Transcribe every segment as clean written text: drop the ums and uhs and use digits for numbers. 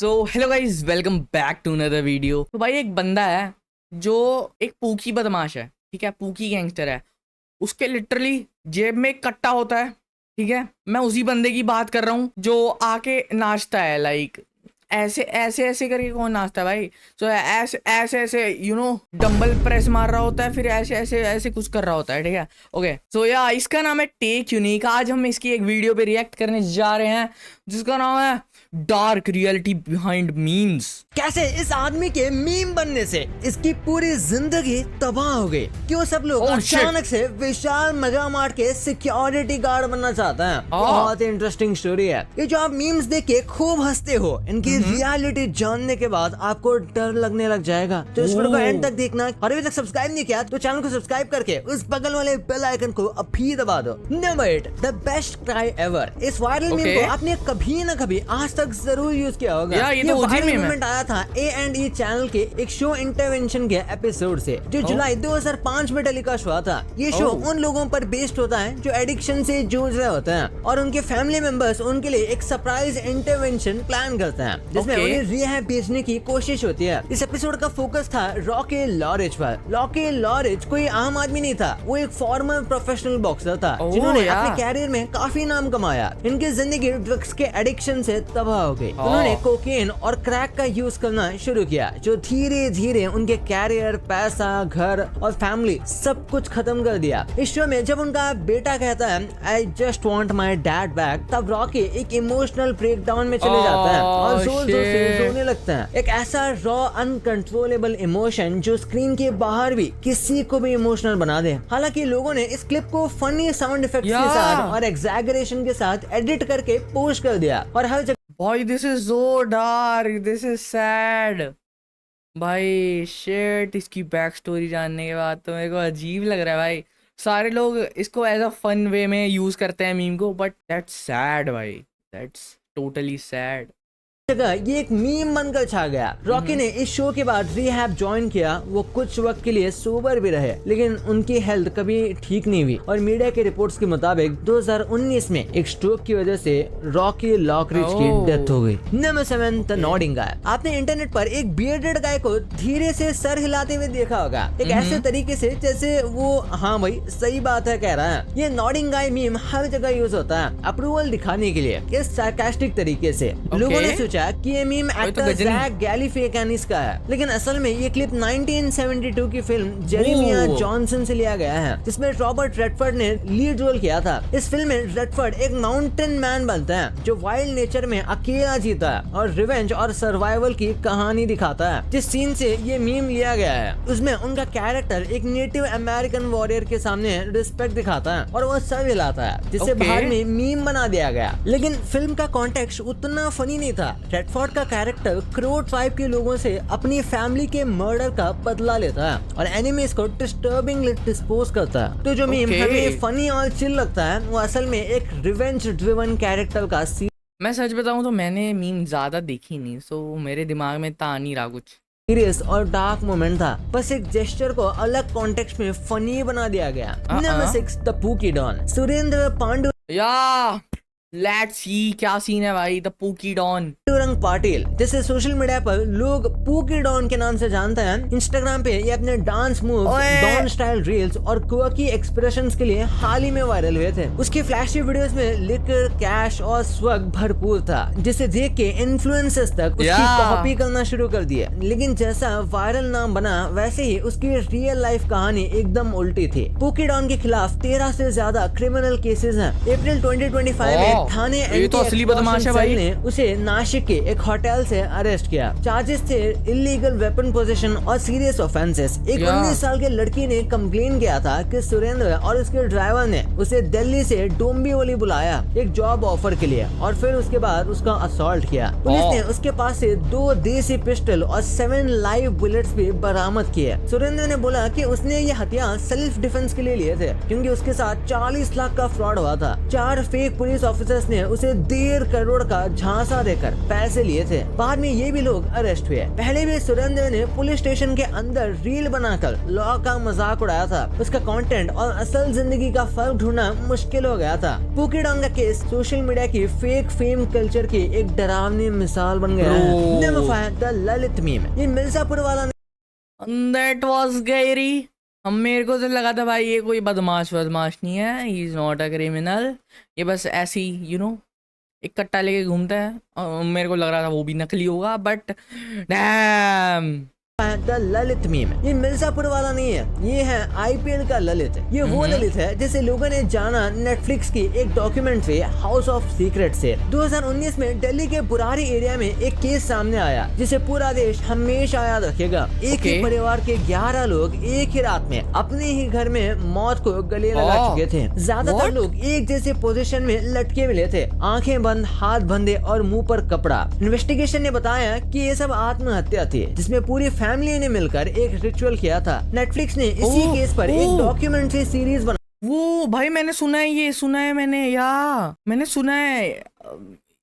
So hello guys, welcome back to another video. तो भाई एक बंदा है जो एक पूकी बदमाश है, ठीक है, पूकी गैंगस्टर है। उसके लिटरली जेब में एक कट्टा होता है, ठीक है। मैं उसी बंदे की बात कर रहा हूँ जो आके नाचता है, लाइक ऐसे ऐसे ऐसे करके। कौन नाचता है भाई? तो ऐसे ऐसे ऐसे डंबल प्रेस मार रहा होता है, फिर ऐसे ऐसे ऐसे कुछ कर रहा होता है, ठीक है। ओके, सो या इसका नाम है टेक यूनिक। आज हम इसकी एक वीडियो पे रिएक्ट करने जा रहे हैं जिसका नाम है डार्क रियलिटी बिहाइंड मीम्स। कैसे इस आदमी के मीम बनने से इसकी पूरी जिंदगी तबाह हो गई। क्यों सब लोग अचानक से विशाल मेगा मार्ट के सिक्योरिटी गार्ड बनना चाहते हैं। बहुत ही इंटरेस्टिंग स्टोरी है ये जो आप मीम्स देख के खूब हंसते हो। इनकी रियलिटी जानने के बाद आपको डर लगने लग जाएगा। तो इस वीडियो को एंड तक देखना। और अभी तक सब्सक्राइब नहीं किया तो चैनल को सब्सक्राइब करके उस बगल वाले बेल आइकन को अभी दबा दो। Number 8, the best cry ever. इस वायरल मीम को आपने कभी न कभी आज तक जरूर यूज किया होगा। ये तो वायरल मूवमेंट आया था A&E चैनल के एक शो इंटरवेंशन के एपिसोड से, जो जुलाई 2005 में टेलीकास्ट हुआ था। ये शो उन लोगों पर बेस्ड होता है जो एडिक्शन से जूझ रहे होते हैं और उनके फैमिली मेंबर्स उनके लिए एक सरप्राइज इंटरवेंशन प्लान करते हैं जिसमें उन्हें रिहैब भेजने की कोशिश होती है। इस एपिसोड का फोकस था रॉकी लॉरेंज पर। रॉकी लॉरेंज कोई आम आदमी नहीं था, वो एक फॉर्मर प्रोफेशनल बॉक्सर था जिन्होंने अपने कैरियर में काफी नाम कमाया। इनकी जिंदगी ड्रग्स के एडिक्शन से तबाह हो गई। उन्होंने कोकेन और क्रैक का यूज करना शुरू किया जो धीरे धीरे उनके कैरियर, पैसा, घर और फैमिली सब कुछ खत्म कर दिया। इस शो में जब उनका बेटा कहता है I just want my dad back, तब रॉकी एक इमोशनल ब्रेकडाउन में चले जाता है और जोर जोर से रोने लगता है। एक ऐसा रॉ अनकंट्रोलेबल इमोशन जो स्क्रीन के बाहर भी किसी को भी इमोशनल बना दे। हालांकि लोगों ने इस क्लिप को फनी साउंड इफेक्ट्स के साथ और एग्जैगरेशन के साथ एडिट करके पोस्ट कर दिया और हर जगह भाई this is so dark, this is sad भाई। शिट, इसकी बैक स्टोरी जानने के बाद तो मेरे को अजीब लग रहा है भाई। सारे लोग इसको एज अ फन वे में यूज करते हैं मीम को, बट दैट्स सैड भाई, दैट्स टोटली सैड। ये एक मीम बनकर छा गया। रॉकी ने इस शो के बाद रिहैब ज्वाइन किया। वो कुछ वक्त के लिए सोबर भी रहे लेकिन उनकी हेल्थ कभी ठीक नहीं हुई और मीडिया के रिपोर्ट्स के मुताबिक 2019 में एक स्ट्रोक की वजह से रॉकी लॉकरिच की डेथ हो गई। नंबर 7, द नॉडिंग गाय। आपने इंटरनेट पर एक बियर्डेड गाय को धीरे से सर हिलाते हुए देखा होगा, एक ऐसे तरीके से जैसे वो हाँ भाई सही बात है कह रहा है। ये नॉडिंग गाय मीम हर जगह यूज होता है अप्रूवल दिखाने के लिए, इस सार्कास्टिक तरीके से। लोगों ने सोचा कि ये मीम एक्टर जैक गैलिफिएकानिस का है, लेकिन असल में ये क्लिप 1972 की फिल्म जेरेमिया जॉनसन से लिया गया है जिसमें रॉबर्ट रेडफोर्ड ने लीड रोल किया था। इस फिल्म में रेडफोर्ड एक माउंटेन मैन बनता है जो वाइल्ड नेचर में अकेला जीता है और रिवेंज और सर्वाइवल की कहानी दिखाता है। जिस सीन से ये मीम लिया गया है उसमें उनका कैरेक्टर एक नेटिव अमेरिकन वॉरियर के सामने रिस्पेक्ट दिखाता है और वो सर हिलाता है, जिसे बाहर में मीम बना दिया गया। लेकिन फिल्म का कॉन्टेक्स्ट उतना फनी नहीं था। रेडफोर्ड का कैरेक्टर क्रो ट्राइब के लोगों से अपनी फैमिली के मर्डर का बदला लेता है और एनिमीज को डिस्टर्बिंगली डिस्पोज करता है। तो जो मीम हमें फनी और चिल लगता है वो असल में एक रिवेंज ड्रिवन कैरेक्टर का मैं सच बताऊं तो मैंने मीम ज्यादा देखी नहीं, सो मेरे दिमाग में ता नहीं रहा कुछ सीरियस और डार्क मोमेंट था। बस एक जेस्चर को अलग कॉन्टेक्स्ट में फनी बना दिया गया। Number 6, the pookie don. Surendra Pandu let's see क्या सीन है भाई। द पूकी डॉन रंग पाटिल, जैसे सोशल मीडिया पर लोग पूकी डॉन के नाम से जानते हैं। इंस्टाग्राम पे ये अपने dance move, don style reels और क्वर्की एक्सप्रेशंस के लिए हाल ही में वायरल हुए थे। उसकी फ्लैशी वीडियोस में लिकर, कैश और स्वग भरपूर था जिसे देख के इन्फ्लुएंसर्स तक उसकी कॉपी करना शुरू कर दिया। लेकिन जैसा वायरल नाम बना वैसे ही उसकी रियल लाइफ कहानी एकदम उल्टी थी। पूकी डॉन के खिलाफ 13 से ज्यादा क्रिमिनल केसेस हैं। अप्रैल 2025 में थाने ने उसे नासिक के एक होटल से अरेस्ट किया। चार्जेस थे इलीगल वेपन पोजीशन और सीरियस ऑफेंसेस। एक 19 साल के लड़की ने कंप्लेन किया था कि सुरेंद्र और उसके ड्राइवर ने उसे दिल्ली से डोंबिवली बुलाया एक जॉब ऑफर के लिए और फिर उसके बाद उसका असॉल्ट किया। पुलिस ने उसके पास से 2 देसी पिस्टल और 7 लाइव बुलेट्स भी बरामद किए। सुरेंद्र ने बोला कि उसने ये हथियार सेल्फ डिफेंस के लिए लिए थे क्योंकि उसके साथ 40 लाख का फ्रॉड हुआ था। 4 फेक पुलिस ऑफिसर गैंगस्टर्स ने उसे 1.5 करोड़ का झांसा देकर पैसे लिए थे। बाद में ये भी लोग अरेस्ट हुए। पहले भी सुरेंद्र ने पुलिस स्टेशन के अंदर रील बनाकर लॉ का मजाक उड़ाया था। उसका कंटेंट और असल जिंदगी का फर्क ढूंढना मुश्किल हो गया था। पूकीडोंग का केस सोशल मीडिया की फेक फेम कल्चर की एक डरावनी मिसाल बन गया है। Number 5, the Lalit meme. ये मिर्जापुर वाला That was scary. हम मेरे को तो लगा था भाई ये कोई बदमाश नहीं है, he is not a criminal, ये बस ऐसी एक कट्टा लेके घूमता है। और मेरे को लग रहा था वो भी नकली होगा, but dam the Lalit meme. ये मिर्जापुर वाला नहीं है, ये है IPL का ललित। ये वो ललित है जिसे लोगों ने जाना नेटफ्लिक्स की एक डॉक्यूमेंट्री हाउस ऑफ सीक्रेट से। 2019 में दिल्ली के बुरारी एरिया में एक केस सामने आया जिसे पूरा देश हमेशा याद रखेगा। एक ही परिवार के 11 लोग एक ही रात में अपने ही घर में मौत को गले लगा चुके थे। ज्यादातर लोग एक जैसे पोजीशन में लटके मिले थे, आंखें बंद, हाथ बंधे और मुंह पर कपड़ा। इन्वेस्टिगेशन ने बताया कि ये सब आत्महत्या थी जिसमें पूरी फैमिली ने मिलकर एक रिचुअल किया था। नेटफ्लिक्स ने इसी केस पर एक डॉक्यूमेंट्री सीरीज बना। वो भाई मैंने सुना है, ये सुना है मैंने सुना है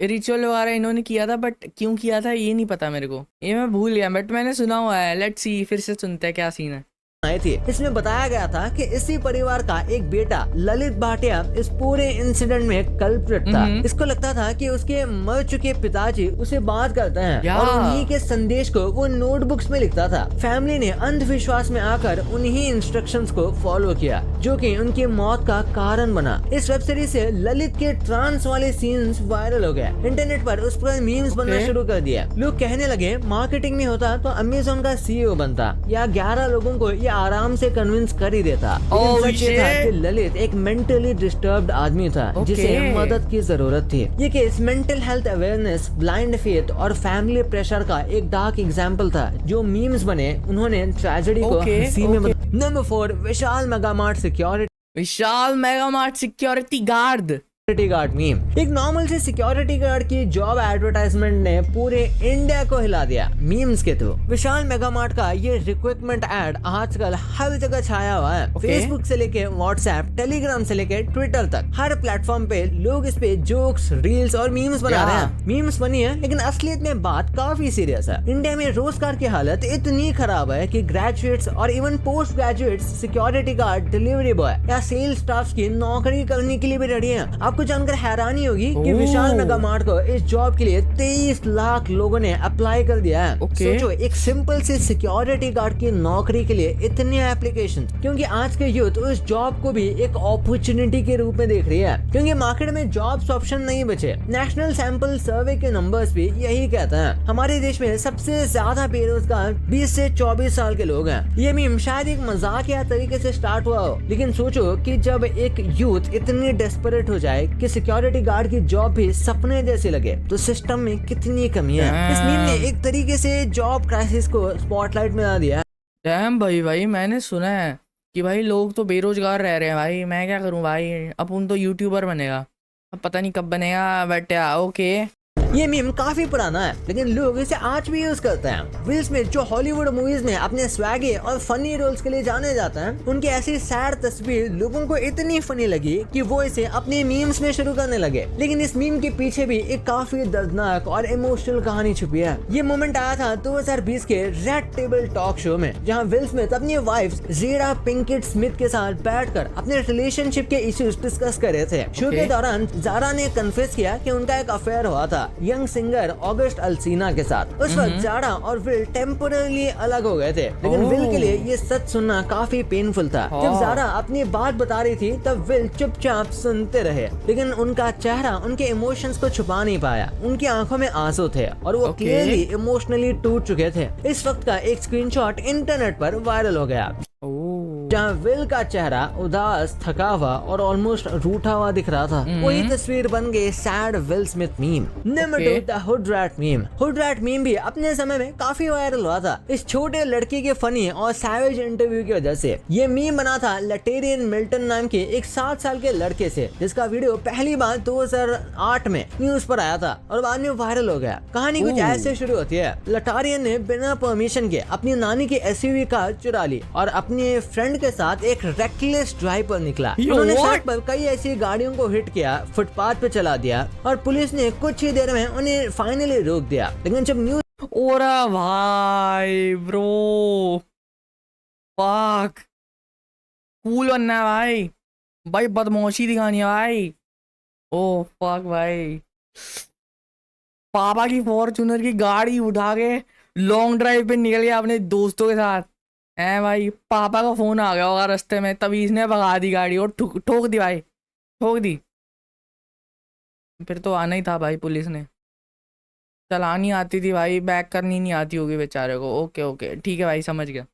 रिचुअल वगैरह इन्होंने किया था, बट क्यों किया था ये नहीं पता मेरे को, ये मैं भूल गया, बट मैंने सुना हुआ है। लेट्स सी, फिर से सुनते हैं क्या सीन है। थी। इसमें बताया गया था कि इसी परिवार का एक बेटा ललित भाटिया इस पूरे इंसिडेंट में कल्प्रिट था। इसको लगता था कि उसके मर चुके पिताजी उसे बात करते हैं और उन्हीं के संदेश को वो नोटबुक्स में लिखता था। फैमिली ने अंधविश्वास में आकर उन्हीं इंस्ट्रक्शंस को फॉलो किया जो कि उनकी मौत का कारण बना। इस वेब सीरीज से ललित के ट्रांस वाले सीन्स वायरल हो गए। इंटरनेट पर उस पर मीम्स बनना शुरू कर दिया। लोग कहने लगे मार्केटिंग में होता तो अमेज़न का CEO बनता या 11 लोगों को आराम से कन्विंस कर ही देता। लेकिन सच ये था कि ललित एक मेंटली डिस्टर्ब्ड आदमी था जिसे मदद की जरूरत थी। ये case mental health awareness, blind faith और फैमिली प्रेशर का एक डार्क एग्जांपल था। जो मीम्स बने उन्होंने ट्रेजेडी को हंसी में नंबर 4, विशाल मेगामार्ट सिक्योरिटी गार्ड मीम। एक नॉर्मल से सिक्योरिटी गार्ड की जॉब एडवर्टाइजमेंट ने पूरे इंडिया को हिला दिया मीम्स के थ्रू। विशाल मेगामार्ट का ये रिक्रूटमेंट एड आजकल हर जगह छाया हुआ है। फेसबुक से लेके व्हाट्सएप, टेलीग्राम से लेके ट्विटर तक हर प्लेटफॉर्म पे लोग इस पे जोक्स, रील्स और मीम्स बना रहे हैं। मीम्स बनी है लेकिन असलियत में बात काफी सीरियस है। इंडिया में रोजगार की हालत इतनी खराब है कि ग्रेजुएट्स और even post graduates security guard, delivery boy या सेल्स स्टाफ की नौकरी करने के लिए भी रेडी है। आपको जानकर हैरानी होगी कि विशाल मेगामार्ट को इस जॉब के लिए 23 लाख लोगों ने अप्लाई कर दिया है। सोचो, एक सिंपल से सिक्योरिटी गार्ड की नौकरी के लिए इतने एप्लीकेशन, क्योंकि आज के यूथ उस जॉब को भी एक अपॉर्चुनिटी के रूप में देख रही है, क्योंकि मार्केट में जॉब्स ऑप्शन नहीं बचे। नेशनल सैंपल सर्वे के नंबर्स भी यही कहते हैं। हमारे देश में सबसे ज्यादा बेरोजगार 20 से 24 साल के लोग हैं। ये मीम शायद एक मजाकिया तरीके से स्टार्ट हुआ हो, लेकिन सोचो कि जब एक यूथ इतनी डेस्परेट हो जाए कि सिक्योरिटी गार्ड की जॉब भी सपने जैसे लगे तो सिस्टम में कितनी कमी है। इस मीम ने एक तरीके से जॉब क्राइसिस को स्पॉटलाइट में ला दिया। डैम भाई मैंने सुना है कि भाई लोग तो बेरोजगार रह रहे हैं। भाई मैं क्या करूं भाई, अपन तो यूट्यूबर बनेगा, अब पता नहीं कब बनेगा, बट ओके। ये मीम काफी पुराना है लेकिन लोग इसे आज भी यूज करते हैं। विल स्मिथ जो हॉलीवुड मूवीज में अपने स्वैगे और फनी रोल्स के लिए जाने जाते हैं, उनकी ऐसी सैड तस्वीर लोगों को इतनी फनी लगी कि वो इसे अपने मीम्स में शुरू करने लगे। लेकिन इस मीम के पीछे भी एक काफी दर्दनाक और इमोशनल कहानी छुपी है। ये मोमेंट आया था 2020 के रेड टेबल टॉक शो में, जहाँ विल स्मिथ अपनी वाइफ जेडा पिंकेट स्मिथ के साथ बैठकर अपने रिलेशनशिप के इश्यूज डिस्कस कर रहे थे। शो के दौरान जारा ने कन्फेस किया कि उनका एक अफेयर हुआ था यंग सिंगर ऑगस्ट अल्सीना के साथ। उस वक्त जारा और विल टेम्पोरली अलग हो गए थे, लेकिन विल के लिए ये सच सुनना काफी पेनफुल था। जब जारा अपनी बात बता रही थी तब विल चुपचाप सुनते रहे, लेकिन उनका चेहरा उनके इमोशंस को छुपा नहीं पाया। उनकी आंखों में आंसू थे और वो क्लियरली इमोशनली टूट चुके थे। इस वक्त का एक स्क्रीनशॉट इंटरनेट पर वायरल हो गया जहाँ विल का चेहरा उदास, थका हुआ और ऑलमोस्ट रूठा हुआ दिख रहा था। वही तस्वीर बन गई sad will Smith meme. Number 2, the hood rat meme. Hood rat meme भी अपने समय में काफी वायरल हुआ था इस छोटे लड़के के फनी और सैवेज इंटरव्यू की वजह से। ये मीम बना था लटेरियन मिल्टन नाम के एक 7 साल के लड़के से, जिसका वीडियो पहली बार 2008 में न्यूज पर आया था और बाद में वायरल हो गया। कहानी कुछ ऐसे शुरू होती है। लटारियन ने बिना परमिशन के अपनी नानी की SUV कार चुरा ली और अपने फ्रेंड के साथ एक रेकलेस ड्राइव पर निकला। Yo, उन्होंने what? सड़क पर कई ऐसी गाड़ियों को हिट किया, फुटपाथ पे चला दिया और पुलिस ने कुछ ही देर में उन्हें फाइनली रोक दिया। लेकिन जब न्यूज ओरा भाई ब्रो, फक, कूल बनना है भाई, भाई बदमाशी दिखानी है भाई। ओ फक भाई, पापा की फॉर्च्यूनर की गाड़ी उठा के लॉन्ग ड्राइव पे निकल गया अपने दोस्तों के साथ है भाई। पापा का फोन आ गया होगा रास्ते में, तभी इसने भगा दी गाड़ी और ठोक दी भाई, ठोक दी। फिर तो आना ही था भाई, पुलिस ने चलानी आती थी भाई, बैक करनी नहीं आती होगी बेचारे को। ओके ओके ठीक है भाई, समझ गया।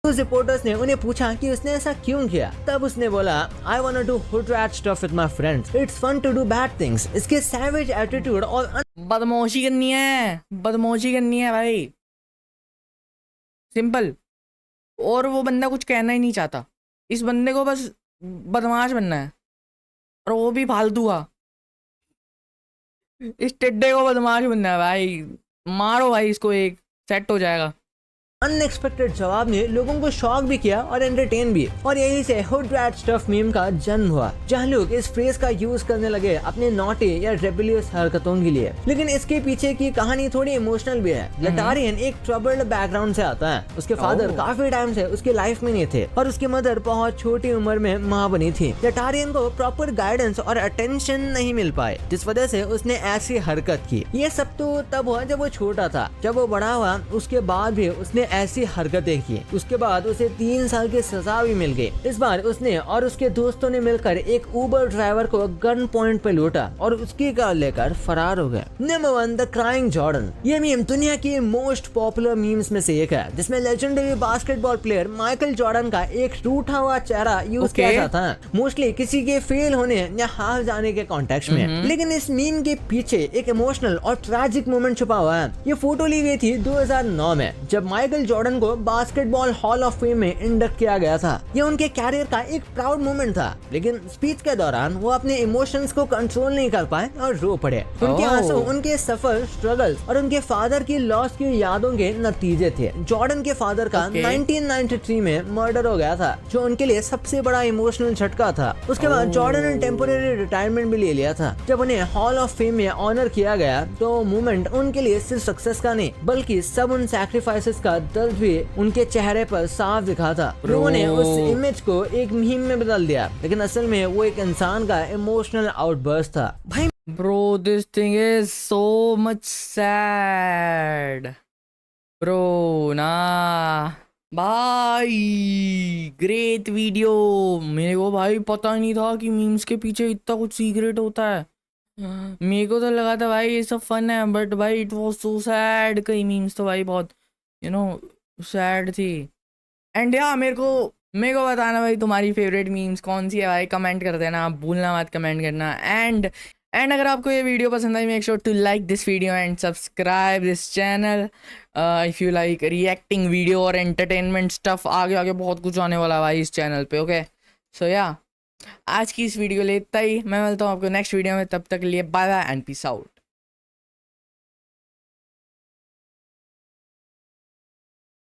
रिपोर्टर्स ने उन्हें पूछा कि उसने ऐसा क्यों किया। तब उसने बोला, I want to do hood rat stuff with my friends, it's fun to do bad things. इसके सैवेज एटीट्यूड और बदमाशी करनी है, बदमाशी करनी है भाई, सिंपल। और वो बंदा कुछ कहना ही नहीं चाहता, इस बंदे को बस बदमाश बनना है, और वो भी फालतू का। इस टिड्डे को बदमाश बनना है भाई, मारो भाई इसको, एक सेट हो जाएगा। अनएक्सपेक्टेड जवाब ने लोगों को शॉक भी किया और एंटरटेन भी, और यही से हुड रैट स्टफ मीम का जन्म हुआ, जहां लोग इस फ्रेज का यूज करने लगे अपने नॉटी या रेबेलियस हरकतों के लिए। लेकिन इसके पीछे की कहानी थोड़ी इमोशनल भी है। लटारियन एक ट्रबल्ड बैकग्राउंड से आता है। उसके फादर काफी टाइम से उसकी लाइफ में नहीं थे और उसकी मदर बहुत छोटी उम्र में माँ बनी थी। लटारियन को प्रॉपर गाइडेंस और अटेंशन नहीं मिल पाए, जिस वजह से उसने ऐसी हरकत की। ये सब तो तब हुआ जब वो छोटा था। जब वो बड़ा हुआ उसके बाद भी उसने ऐसी हरकतें की। उसके बाद उसे 3 साल की सजा भी मिल गई। इस बार उसने और उसके दोस्तों ने मिलकर एक उबर ड्राइवर को गन पॉइंट पे लूटा और उसकी कार लेकर फरार हो गए। Number 1, the crying Jordan. ये मीम दुनिया की मोस्ट पॉपुलर मीम्स में से एक है, जिसमें legendary basketball player Michael Jordan का एक टूटा हुआ चेहरा यूज किया जाता है, मोस्टली किसी के फेल होने या हार जाने के कॉन्टेक्स्ट में। लेकिन इस मीम के पीछे एक इमोशनल और ट्रैजिक मोमेंट छुपा हुआ है। ये फोटो ली गई थी 2009 में, जब माइकल जॉर्डन को बास्केटबॉल हॉल ऑफ फेम में इंडक्ट किया गया था। ये उनके कैरियर का एक प्राउड मोमेंट था। लेकिन स्पीच के दौरान वो अपने इमोशंस को कंट्रोल नहीं कर पाए और रो पड़े। उनके आंसू उनके सफर, स्ट्रगल्स और उनके फादर की लॉस की यादों के नतीजे थे। जॉर्डन के फादर का 1993 में मर्डर हो गया था, जो उनके लिए सबसे बड़ा इमोशनल झटका था। उसके बाद जॉर्डन ने टेम्पोरेरी रिटायरमेंट भी ले लिया था। जब उन्हें हॉल ऑफ फेम में ऑनर किया गया तो मूवमेंट उनके लिए सिर्फ सक्सेस का नहीं, बल्कि सब उन सैक्रिफाइसेस का दर्द भी उनके चेहरे पर साफ दिखा था। लोगों ने उस इमेज को एक मीम में बदल दिया, लेकिन असल में वो एक इंसान का इमोशनल आउटबर्स्ट था। भाई Bro, this thing is so much sad. Bro, nah. भाई ग्रेट वीडियो। मेरे को भाई पता ही नहीं था कि मीम्स के पीछे इतना कुछ सीक्रेट होता है। मेरे को तो लगा था भाई ये सब फन है, बट भाई इट वाज सो सैड। कई मीम्स तो भाई बहुत सैड थी। एंड या मेरे को बताना भाई तुम्हारी फेवरेट मीम्स कौन सी है भाई, कमेंट कर देना, भूलना मत कमेंट करना। एंड अगर आपको ये वीडियो पसंद आई, make sure to like this video and subscribe this channel if you like reacting video और एंटरटेनमेंट स्टफ। आगे बहुत कुछ आने वाला है भाई इस चैनल पे। ओके सो या आज की इस वीडियो ले इतना ही। मैं मिलता हूँ आपको नेक्स्ट वीडियो में, तब तक के लिए bye bye and peace out.